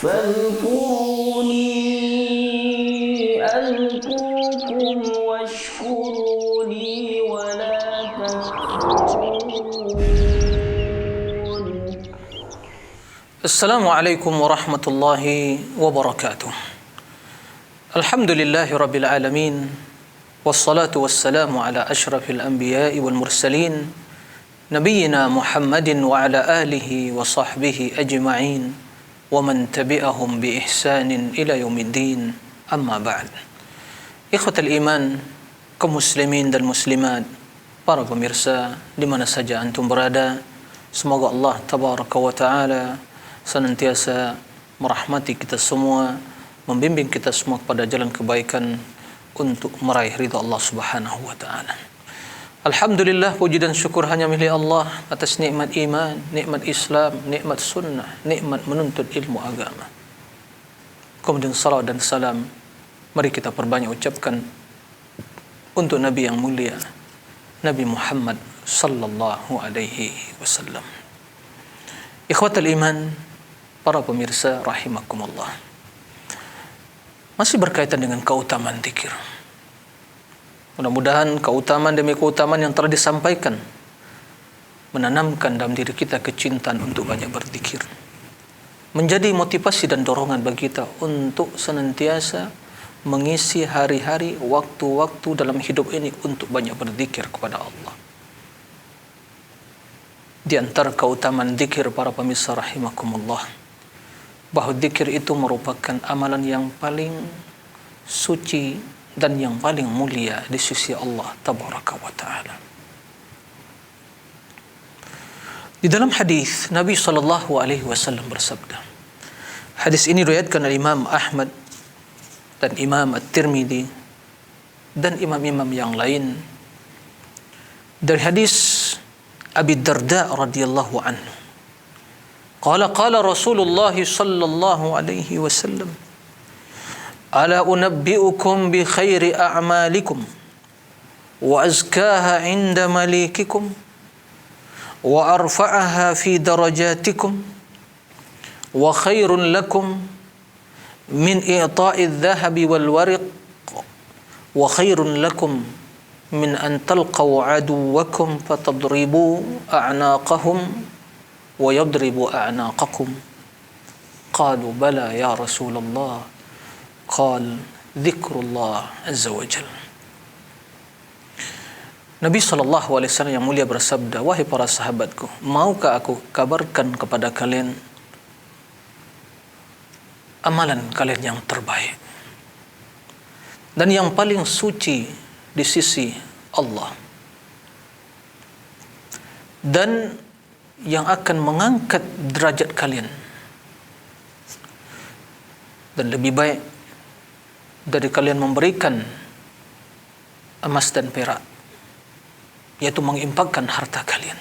فاذكروني أذكركم واشكروا لي ولا تكفرون. السلام عليكم ورحمة الله وبركاته. الحمد لله رب العالمين، والصلاة والسلام على أشرف الأنبياء والمرسلين نبينا محمد وعلى آله وصحبه أجمعين ومن تبعهم بإحسان إلى يوم الدين. أما بعد. Ikhwatal iman, kaum muslimin dan muslimat, para pemirsa di mana saja antum berada, semoga Allah tabaraka wa taala senantiasa merahmati kita semua, membimbing kita semua kepada jalan kebaikan untuk meraih ridha Allah Subhanahu wa taala. Alhamdulillah, puji dan syukur hanya milik Allah atas nikmat iman, nikmat Islam, nikmat sunnah, nikmat menuntut ilmu agama. Kemudian salawat dan salam mari kita perbanyak ucapkan untuk Nabi yang mulia, Nabi Muhammad sallallahu alaihi wasallam. Ikhwatal iman, para pemirsa rahimakumullah. Masih berkaitan dengan keutamaan zikir. Mudah-mudahan keutamaan demi keutamaan yang telah disampaikan menanamkan dalam diri kita kecintaan untuk banyak berzikir, menjadi motivasi dan dorongan bagi kita untuk senantiasa mengisi hari-hari, waktu-waktu dalam hidup ini untuk banyak berzikir kepada Allah. Di antara keutamaan zikir, para pemirsa rahimakumullah, bahwa zikir itu merupakan amalan yang paling suci dan yang paling mulia di sisi Allah tabaraka wa taala. Di dalam hadis Nabi sallallahu alaihi wasallam bersabda. Hadis ini diriwayatkan oleh Imam Ahmad dan Imam At-Tirmidzi dan imam-imam yang lain dari hadis Abi Darda radhiyallahu anhu. Qala Rasulullah sallallahu alaihi wasallam, ألا أنبئكم بخير أعمالكم وأزكاها عند مليككم وأرفعها في درجاتكم وخير لكم من إعطاء الذهب والورق وخير لكم من أن تلقوا عدوكم فتضربوا أعناقهم ويضربوا أعناقكم قالوا بلى يا رسول الله قال ذكر الله عز وجل. Nabi SAW yang mulia bersabda, wahai para sahabatku, maukah aku kabarkan kepada kalian amalan kalian yang terbaik dan yang paling suci di sisi Allah, dan yang akan mengangkat derajat kalian, dan lebih baik dari kalian memberikan emas dan perak, yaitu menginfakkan harta kalian.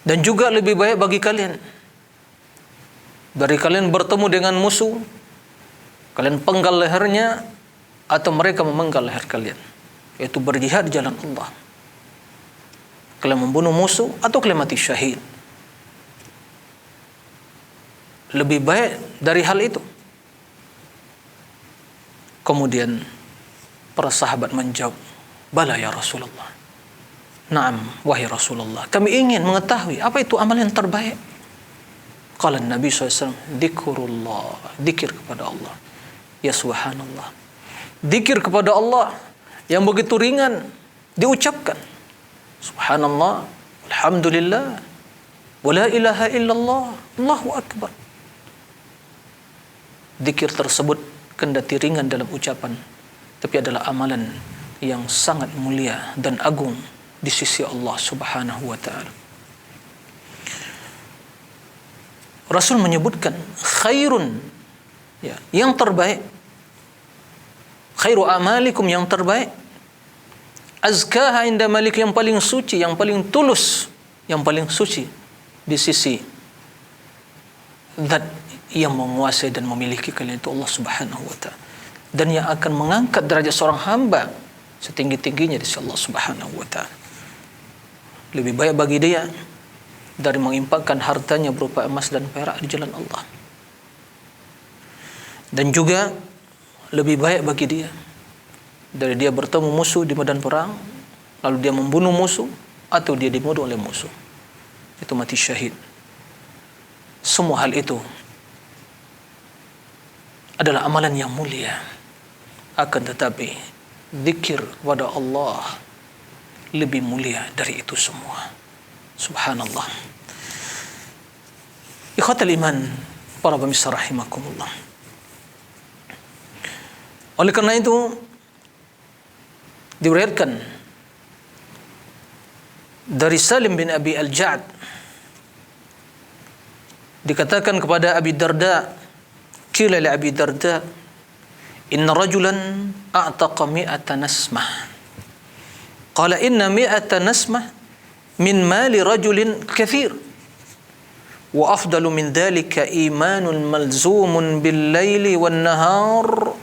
Dan juga lebih baik bagi kalian dari kalian bertemu dengan musuh, kalian penggal lehernya, atau mereka memenggal leher kalian, yaitu berjihad di jalan Allah. Kalian membunuh musuh atau kalian mati syahid. Lebih baik dari hal itu. Kemudian para sahabat menjawab, bala ya Rasulullah. Naam, wahai Rasulullah, kami ingin mengetahui apa itu amal yang terbaik. Qala Nabi SAW, dzikrullah, dzikir kepada Allah. Ya subhanallah, dzikir kepada Allah yang begitu ringan diucapkan. Subhanallah, alhamdulillah, wa la ilaha illallah, Allahu akbar. Dzikir tersebut kendati ringan dalam ucapan, tapi adalah amalan yang sangat mulia dan agung di sisi Allah Subhanahu wa taala. Rasul menyebutkan khairun, ya, yang terbaik, khairu amalikum, yang terbaik, azkaha inda malik, yang paling suci, yang paling tulus, yang paling suci di sisi zat yang menguasai dan memiliki kalian, itu Allah Subhanahu wa taala, dan yang akan mengangkat derajat seorang hamba setinggi-tingginya di sisi Allah Subhanahu wa taala. Lebih baik bagi dia dari menginfakkan hartanya berupa emas dan perak di jalan Allah. Dan juga lebih baik bagi dia dari dia bertemu musuh di medan perang, lalu dia membunuh musuh, atau dia dibunuh oleh musuh. Itu mati syahid. Semua hal itu adalah amalan yang mulia. Akan tetapi zikir kepada Allah lebih mulia dari itu semua. Subhanallah. Ikhwatal iman, para pemirsa rahimakumullah. Oleh karena itu diriwayatkan dari Salim bin Abi Al-Ja'd, dikatakan kepada Abi Darda, qila li Abi Darda, inna rajulan a'taqa mi'ata nasmah. Qala inna mi'ata nasmah min mali rajulin kathir. Wa afdalu min dhalika imanun malzumun bil laili wan nahar.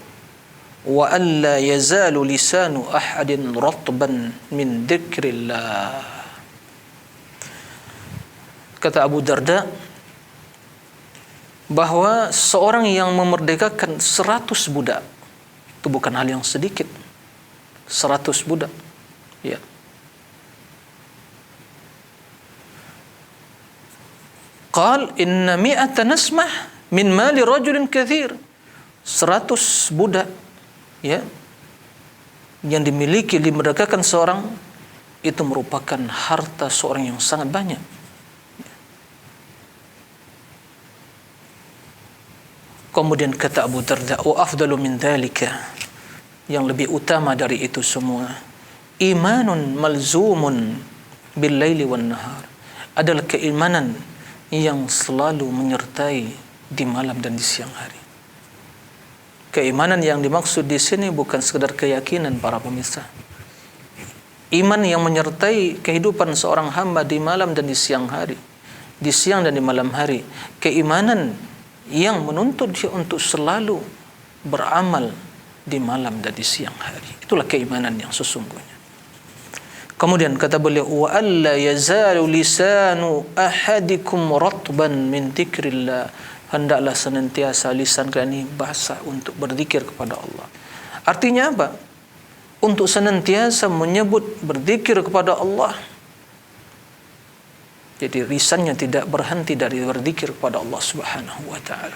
Wa an la yazalu lisanu ahadin ratban min dzikrillah. Kata Abu Darda bahwa seorang yang memerdekakan 100 budak, itu bukan hal yang sedikit. 100 budak, ya. Qal inna mi'ata nasmah min mali rajulin kathir. 100 budak, ya, yang dimiliki, dimerdekakan seorang, itu merupakan harta seorang yang sangat banyak. Kemudian kata Abu Darda, wa afdalu min dzalika, yang lebih utama dari itu semua, imanun malzumun bil laili wan nahar, adalah keimanan yang selalu menyertai di malam dan di siang hari. Keimanan yang dimaksud di sini bukan sekedar keyakinan, para pemirsa. Iman yang menyertai kehidupan seorang hamba di malam dan di siang hari, di siang dan di malam hari. Keimanan yang menuntut dia untuk selalu beramal di malam dan di siang hari. Itulah keimanan yang sesungguhnya. Kemudian kata beliau, wa alla yazalu lisanu ahadikum ratban min dzikrillah, hendaklah senantiasa lisan kalian ini basah untuk berzikir kepada Allah. Artinya apa? Untuk senantiasa menyebut, berzikir kepada Allah. Jadi lisannya tidak berhenti dari berzikir kepada Allah Subhanahu wa taala.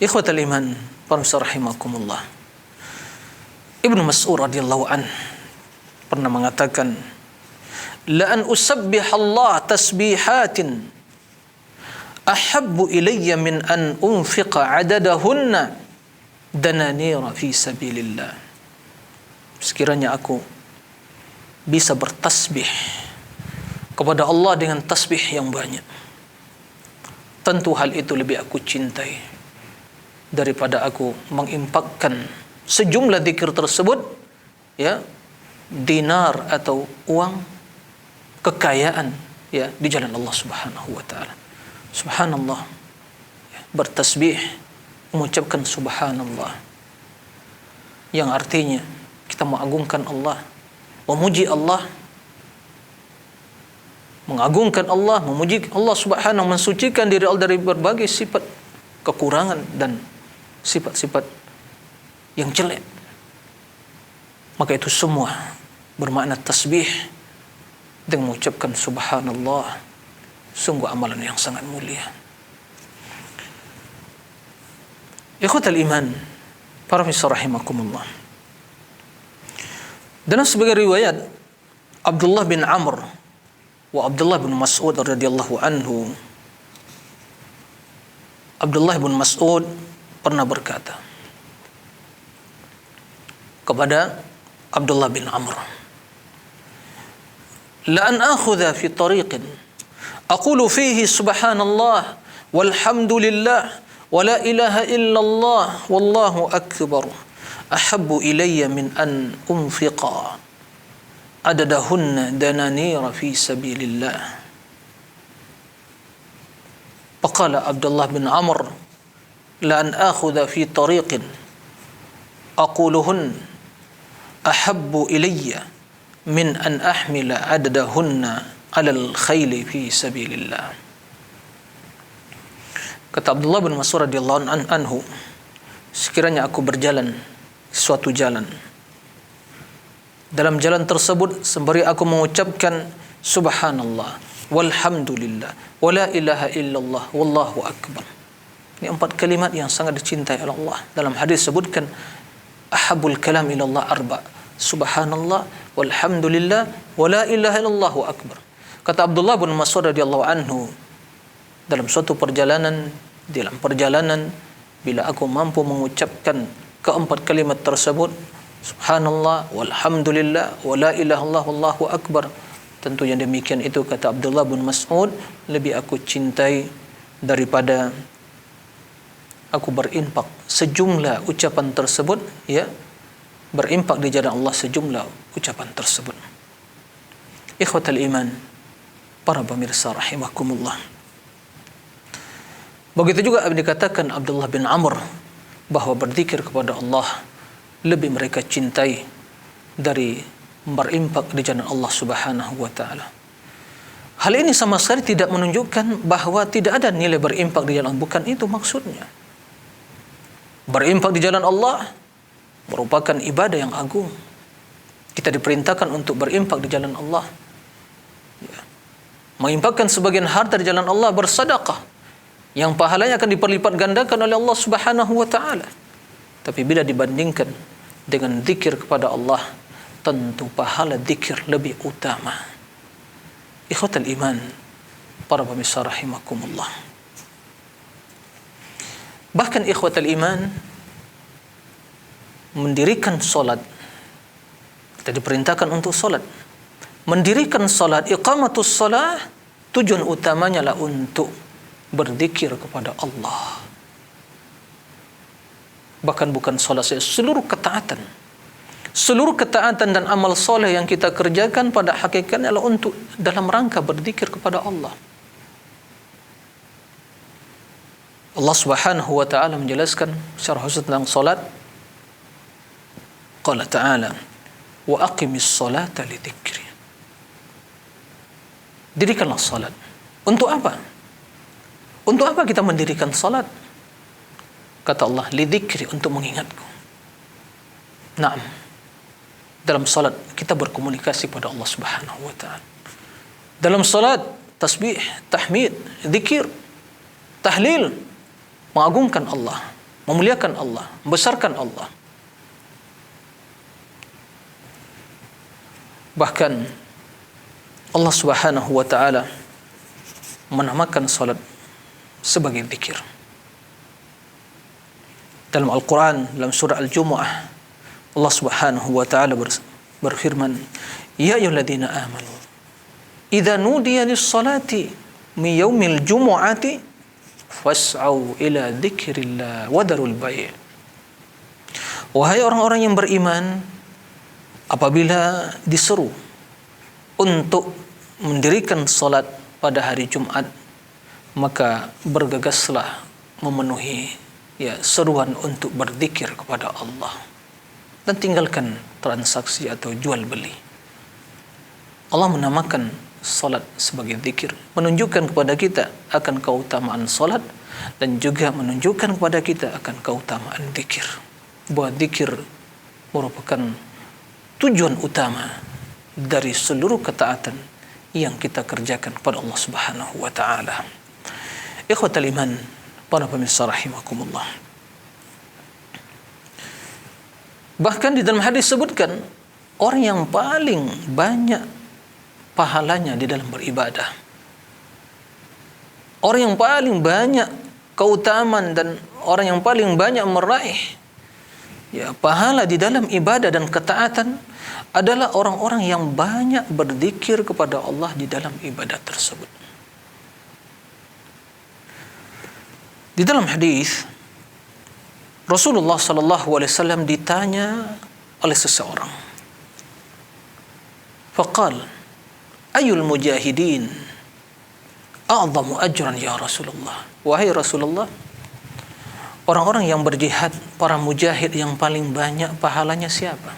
Ikhwatal iman, para rahimakumullah. Ibnu Mas'ud radhiyallahu an pernah mengatakan, la an usabbih Allah tasbihatin ahabbu ilayya min an unfiqa adadahunna dananira fi sabilillah. Sekiranya aku bisa bertasbih kepada Allah dengan tasbih yang banyak, tentu hal itu lebih aku cintai daripada aku menginfakkan sejumlah zikir tersebut, ya, dinar atau uang kekayaan, ya, di jalan Allah Subhanahu wa taala. Subhanallah, ya, bertasbih, mengucapkan subhanallah, yang artinya kita mengagungkan Allah, memuji Allah, mengagungkan Allah, memuji Allah Subhanahu, mensucikan diri Allah dari berbagai sifat kekurangan dan sifat-sifat yang jelek. Maka itu semua bermakna tasbih dengan mengucapkan subhanallah. Sungguh amalan yang sangat mulia. Ikhwatal iman, para pemirsa rahimakumullah. Dalam sebagai riwayat Abdullah bin Amr wa Abdullah bin Mas'ud radhiyallahu anhu, Abdullah bin Mas'ud pernah berkata kepada Abdullah bin Amr, la an akhudha fi tariqin aqulu fihi subhanallah walhamdulillah wa la ilaha illallah wallahu akbar ahabbu ilayya min an unfiqa adadahunna dananira fi sabilillah. Faqala Abdullah bin Amr, la an akhudha fi tariqin aquluhun ahabbu ilayya min an ahmila adadahunna 'ala al-khayli fi sabilillah. Kata Abdullah bin Mas'ud radhiyallahu anhu, sekiranya aku berjalan suatu jalan, dalam jalan tersebut sembari aku mengucapkan subhanallah walhamdulillah wala ilaha illallah wallahu akbar. Ini 4 kalimat yang sangat dicintai oleh Allah. Dalam hadis sebutkan ahabul kalam ila Allah arba, subhanallah walhamdulillah wala ilaha illallah akbar. Kata Abdullah bin Mas'ud radhiyallahu anhu, dalam suatu perjalanan, bila aku mampu mengucapkan keempat kalimat tersebut, subhanallah walhamdulillah wala ilaha illallah wallahu akbar, tentu yang demikian itu, kata Abdullah bin Mas'ud, lebih aku cintai daripada aku berinfak sejumlah ucapan tersebut, ya, berinfak di jalan Allah sejumlah ucapan tersebut. Ikhwatal iman, para pemirsa rahimakumullah. Begitu juga dikatakan Abdullah bin Amr bahwa berzikir kepada Allah lebih mereka cintai dari berinfak di jalan Allah Subhanahu wa taala. Hal ini sama sekali tidak menunjukkan bahwa tidak ada nilai berinfak di jalan, bukan itu maksudnya. Berinfak di jalan Allah merupakan ibadah yang agung. Kita diperintahkan untuk berinfak di jalan Allah, ya. Menginfakkan sebagian harta di jalan Allah, bersedekah, yang pahalanya akan diperlipat gandakan oleh Allah Subhanahu wa taala. Tapi bila dibandingkan dengan zikir kepada Allah, tentu pahala zikir lebih utama. Ikhwatal iman, para pemirsa rahimakumullah. Bahkan ikhwatal iman, mendirikan solat, kita diperintahkan untuk solat. Mendirikan solat, iqamatus solat, tujuan utamanya lah untuk berzikir kepada Allah. Bahkan bukan solat saja, seluruh ketaatan dan amal soleh yang kita kerjakan pada hakikatnya adalah untuk dalam rangka berzikir kepada Allah. Allah Subhanahu wa taala menjelaskan secara khusus tentang salat. Qala ta'ala, wa aqimis salata li dzikri. Dirikanlah salat. Untuk apa? Untuk apa kita mendirikan salat? Kata Allah, li dzikri, untuk mengingatku. Naam. Dalam salat kita berkomunikasi pada Allah Subhanahu wa taala. Dalam salat tasbih, tahmid, zikir, tahlil, mengagungkan Allah, memuliakan Allah, membesarkan Allah. Bahkan Allah Subhanahu wa taala menamakan salat sebagai zikir. Dalam Al-Quran, dalam surah Al-Jumu'ah, Allah Subhanahu wa taala berfirman, ya ayyuhalladzina amanu idza nudiya lis-salati min yaumil jumu'ati fas'au ila dzikrillah wa darul bai'. Wahai orang-orang yang beriman, apabila diseru untuk mendirikan salat pada hari Jumat, maka bergegaslah memenuhi, ya, seruan untuk berzikir kepada Allah dan tinggalkan transaksi atau jual beli. Allah menamakan salat sebagai zikir, menunjukkan kepada kita akan keutamaan salat dan juga menunjukkan kepada kita akan keutamaan zikir. Bahwa zikir merupakan tujuan utama dari seluruh ketaatan yang kita kerjakan kepada Allah Subhanahu wa taala. Ikhwatal iman, para pemirsa rahimakumullah. Bahkan di dalam hadis sebutkan orang yang paling banyak pahalanya di dalam beribadah, orang yang paling banyak keutamaan dan orang yang paling banyak meraih, ya, pahala di dalam ibadah dan ketaatan adalah orang-orang yang banyak berzikir kepada Allah di dalam ibadah tersebut. Di dalam hadis Rasulullah sallallahu alaihi wasallam ditanya oleh seseorang. Faqal, ayul mujahidin a'zamu ajran ya Rasulullah? Wahai Rasulullah, orang-orang yang berjihad, para mujahid yang paling banyak pahalanya siapa?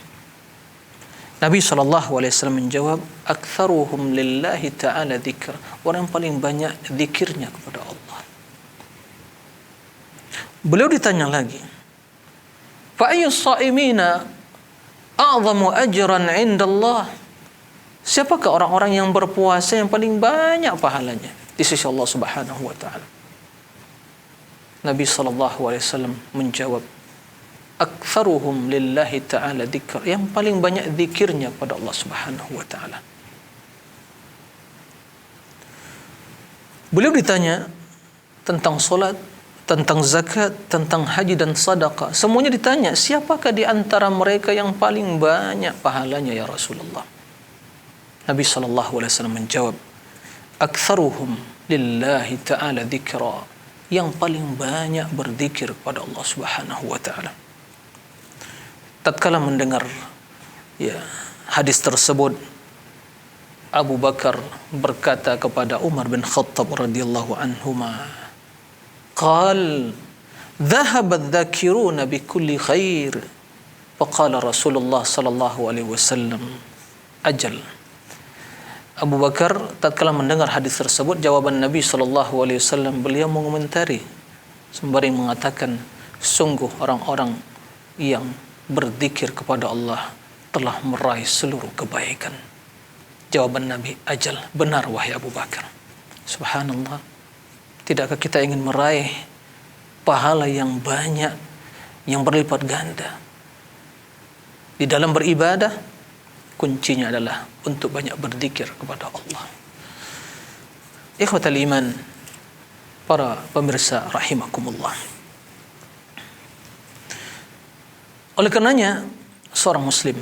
Nabi SAW menjawab, aktsaruhum lillahi ta'ala dzikr, orang yang paling banyak zikirnya kepada Allah. Beliau ditanya lagi, fa ayyus shaimina a'zamu ajran 'inda Allah? Siapakah orang-orang yang berpuasa yang paling banyak pahalanya di sisi Allah Subhanahu wa taala? Nabi sallallahu alaihi wasallam menjawab, aktsaruhum lillahi ta'ala dzikr, yang paling banyak zikirnya pada Allah Subhanahu wa taala. Beliau ditanya tentang solat, tentang zakat, tentang haji dan sedekah. Semuanya ditanya, siapakah di antara mereka yang paling banyak pahalanya ya Rasulullah? Nabi sallallahu alaihi wasallam menjawab, aktsaruhum lillahi ta'ala dzikra, yang paling banyak berzikir kepada Allah Subhanahu wa taala. Tatkala mendengar hadis tersebut, Abu Bakar berkata kepada Umar bin Khattab radhiyallahu anhuma, qal dhahaba adh-dhakiruna bikulli khair, faqala Rasulullah sallallahu alaihi wasallam, ajal. Abu Bakar tatkala mendengar hadis tersebut, jawaban Nabi sallallahu alaihi wasallam, beliau mengomentari sembari mengatakan, sungguh orang-orang yang berzikir kepada Allah telah meraih seluruh kebaikan. Jawaban Nabi, ajal, benar wahai Abu Bakar. Subhanallah, tidakkah kita ingin meraih pahala yang banyak, yang berlipat ganda? Di dalam beribadah, kuncinya adalah untuk banyak berzikir kepada Allah. Ikhwatal iman, para pemirsa rahimakumullah. Oleh karenanya, seorang muslim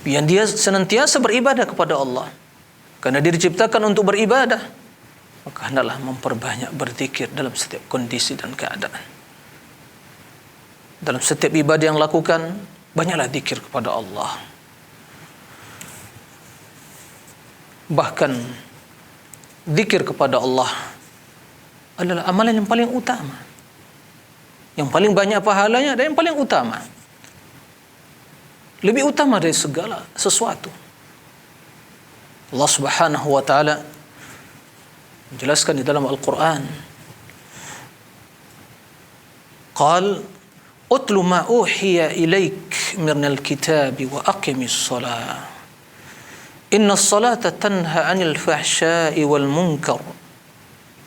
yang dia senantiasa beribadah kepada Allah, karena dia diciptakan untuk beribadah, maka hendaklah memperbanyak berzikir dalam setiap kondisi dan keadaan. Dalam setiap ibadah yang lakukan, banyaklah zikir kepada Allah. Bahkan zikir kepada Allah adalah amalan yang paling utama, yang paling banyak pahalanya dan yang paling utama, lebih utama dari segala sesuatu. Allah Subhanahu wa taala menjelaskan di dalam Al-Qur'an, qal utlu ma uhiya ilaik minal kitabi wa aqimis shalah innas salata tanha 'anil fahsya'i wal munkar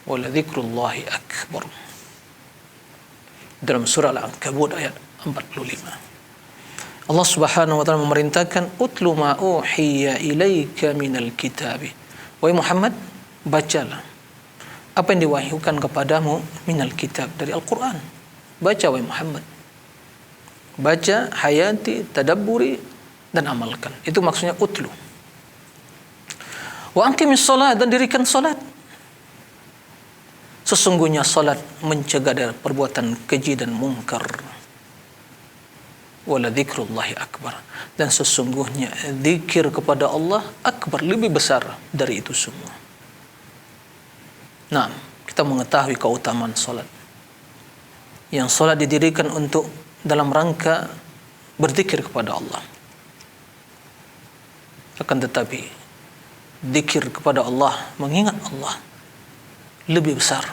wa la dzikrullahi akbar. Dalam surah Al-Ankabut ayat 45, Allah Subhanahu wa taala memerintahkan, utlu ma uhiya ilaika minal kitabi. Wahai Muhammad, bacalah apa yang diwahyukan kepadamu minal kitab, dari Al-Qur'an. Baca wahai Muhammad. Baca, hayati, tadabburi dan amalkan. Itu maksudnya utlu. Wa aqimis shalah, dan dirikan salat. Sesungguhnya salat mencegah dari perbuatan keji dan mungkar. Wala dzikrullahi akbar, dan sesungguhnya zikir kepada Allah akbar, lebih besar dari itu semua. Nah, kita mengetahui keutamaan salat. Yang salat didirikan untuk dalam rangka berzikir kepada Allah. Akan tetapi zikir kepada Allah, mengingat Allah, lebih besar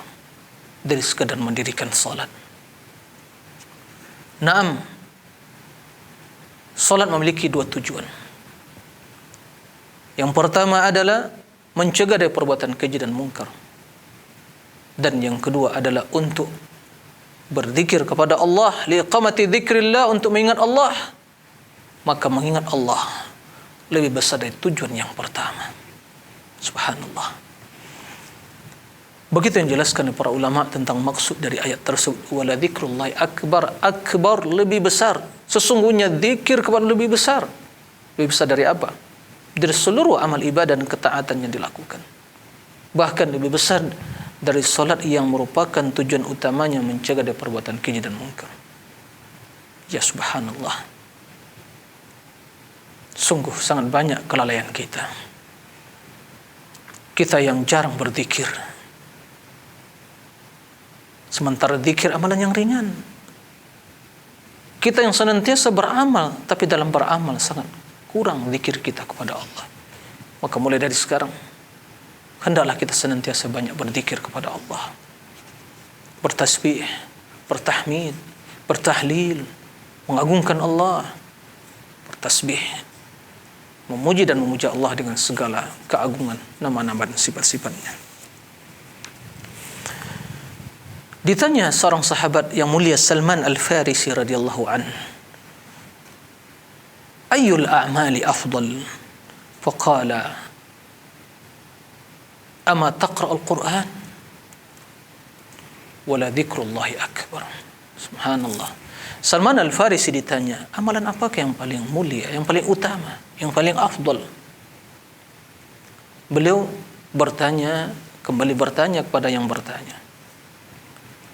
dari sekadar mendirikan salat. Naam, salat memiliki dua tujuan. Yang pertama adalah mencegah dari perbuatan keji dan mungkar. Dan yang kedua adalah untuk berzikir kepada Allah, liqamati dzikrillah, untuk mengingat Allah. Maka mengingat Allah lebih besar dari tujuan yang pertama. Subhanallah. Begitu yang dijelaskan oleh para ulama tentang maksud dari ayat tersebut. Wala dzikrullahi akbar, akbar lebih besar. Sesungguhnya zikir kepada lebih besar. Lebih besar dari apa? Dari seluruh amal ibadah dan ketaatan yang dilakukan. Bahkan lebih besar dari salat yang merupakan tujuan utamanya mencegah dari perbuatan keji dan mungkar. Ya subhanallah. Sungguh sangat banyak kelalaian kita. Kita yang jarang berzikir. Sementara zikir amalan yang ringan. Kita yang senantiasa beramal, tapi dalam beramal sangat kurang zikir kita kepada Allah. Maka mulai dari sekarang, hendaklah kita senantiasa banyak berzikir kepada Allah. Bertasbih, bertahmid, bertahlil, mengagungkan Allah, bertasbih, memuji dan memuja Allah dengan segala keagungan nama-nama dan sifat-sifatnya. Ditanya seorang sahabat yang mulia Salman Al-Farisi radhiyallahu anhu, ayyul a'mali afdal? Faqala, ama taqra al-Qur'an wala dzikrullahi akbar. Subhanallah. Salman Al-Farisi ditanya, amalan apakah yang paling mulia, yang paling utama, yang paling afdal? Beliau kembali bertanya kepada yang bertanya,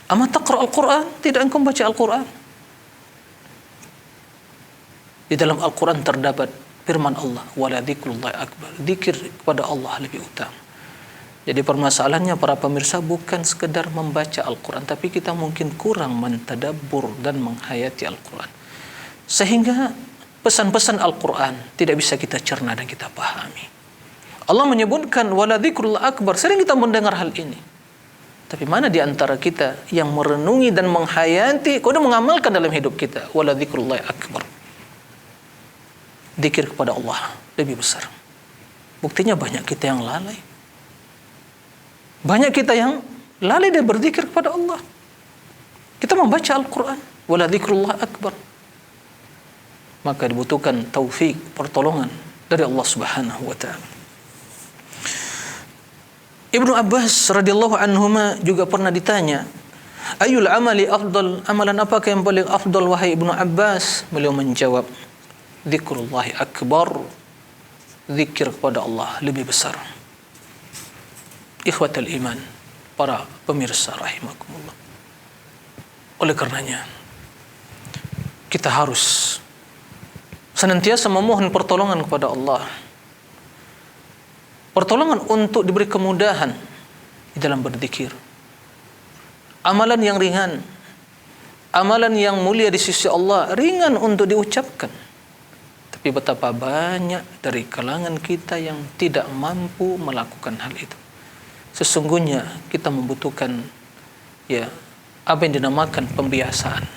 ama taqra al-Qur'an? Tidak engkau baca Al-Qur'an? Di dalam Al-Qur'an terdapat firman Allah, wala dzikrullahi akbar. Zikir kepada Allah lebih utama. Jadi permasalahannya para pemirsa bukan sekedar membaca Al-Quran, tapi kita mungkin kurang mentadabbur dan menghayati Al-Quran. Sehingga pesan-pesan Al-Quran tidak bisa kita cerna dan kita pahami. Allah menyebutkan wala dzikrullah akbar. Sering kita mendengar hal ini. Tapi mana di antara kita yang merenungi dan menghayati, kemudian mengamalkan dalam hidup kita? Wala dzikrullah akbar. Zikir kepada Allah lebih besar. Buktinya banyak kita yang lalai. Banyak kita yang lalai dan berzikir kepada Allah. Kita membaca Al-Quran, wala dzikrullah akbar. Maka dibutuhkan taufik, pertolongan dari Allah Subhanahu wa taala. Ibnu Abbas radhiyallahu anhuma juga pernah ditanya, ayyul amali afdal? Amalan apakah yang paling afdal wahai Ibnu Abbas? Beliau menjawab, dzikrullahi akbar. Zikir kepada Allah lebih besar. Ikhwatal iman, para pemirsa rahimakumullah. Oleh karenanya, kita harus senantiasa memohon pertolongan kepada Allah. Pertolongan untuk diberi kemudahan di dalam berzikir. Amalan yang ringan, amalan yang mulia di sisi Allah, ringan untuk diucapkan. Tapi betapa banyak dari kalangan kita yang tidak mampu melakukan hal itu. Sesungguhnya kita membutuhkan apa yang dinamakan pembiasaan.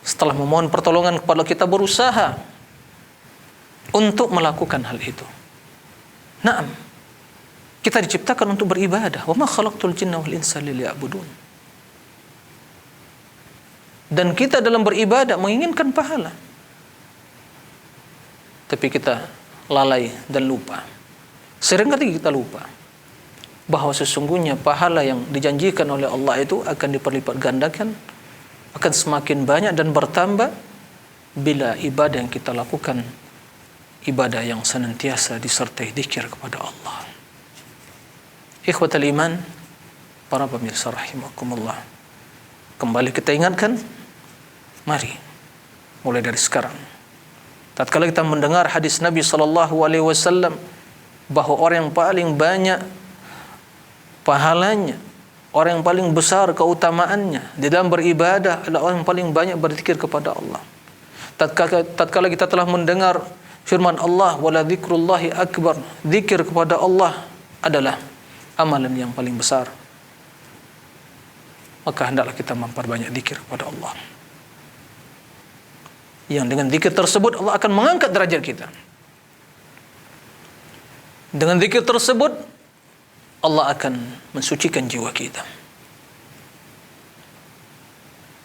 Setelah memohon pertolongan kepada Allah, kita berusaha untuk melakukan hal itu. Naam, kita diciptakan untuk beribadah. Wa ma khalaqtul jinna wal insa liya'budun. Dan kita dalam beribadah menginginkan pahala. Tapi kita lalai dan lupa. Seringkali kita lupa bahwa sesungguhnya pahala yang dijanjikan oleh Allah itu akan diperlipat gandakan, akan semakin banyak dan bertambah bila ibadah yang kita lakukan ibadah yang senantiasa disertai zikir kepada Allah. Ikhwatal iman, para pemirsa rahimakumullah, kembali kita ingatkan, mari mulai dari sekarang, tatkala kita mendengar hadis Nabi SAW bahwa orang yang paling banyak pahalanya, orang yang paling besar keutamaannya di dalam beribadah adalah orang yang paling banyak berzikir kepada Allah. Tatkala kita telah mendengar firman Allah, wala dzikrullahi akbar, zikir kepada Allah adalah amalan yang paling besar, maka hendaklah kita memperbanyak zikir kepada Allah. Yang dengan zikir tersebut Allah akan mengangkat derajat kita. Dengan zikir tersebut Allah akan mensucikan jiwa kita.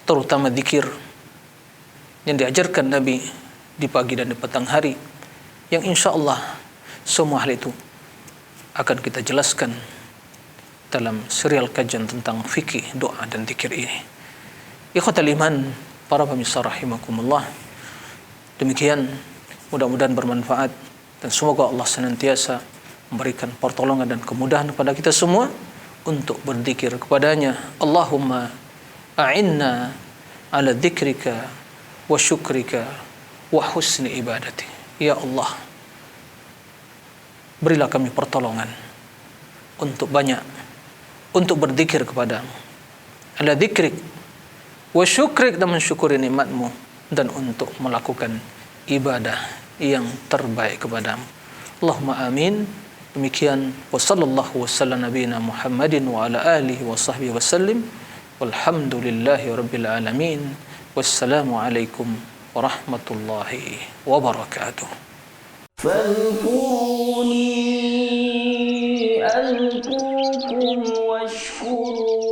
Terutama zikir yang diajarkan Nabi di pagi dan di petang hari, yang insya Allah semua hal itu akan kita jelaskan dalam serial kajian tentang fikih, doa dan zikir ini. Ikhwatal iman, para pemirsa rahimakumullah, demikian mudah-mudahan bermanfaat dan semoga Allah senantiasa memberikan pertolongan dan kemudahan kepada kita semua untuk berzikir kepadanya. Allahumma a'inna ala dzikrika wa syukrika wa husni ibadati. Ya Allah, berilah kami pertolongan untuk untuk berzikir kepadamu, ala dzikrik wa syukrik, dan mensyukuri nikmatmu, dan untuk melakukan ibadah yang terbaik kepadamu. Allahumma amin. Demikian, wa sallallahu wasallam nabiyina Muhammadin wa ala alihi wa sahbihi wasallim. Walhamdulillahi rabbil alamin. Wassalamualaikum warahmatullahi wabarakatuh. فاذكروني أذكركم واشكروا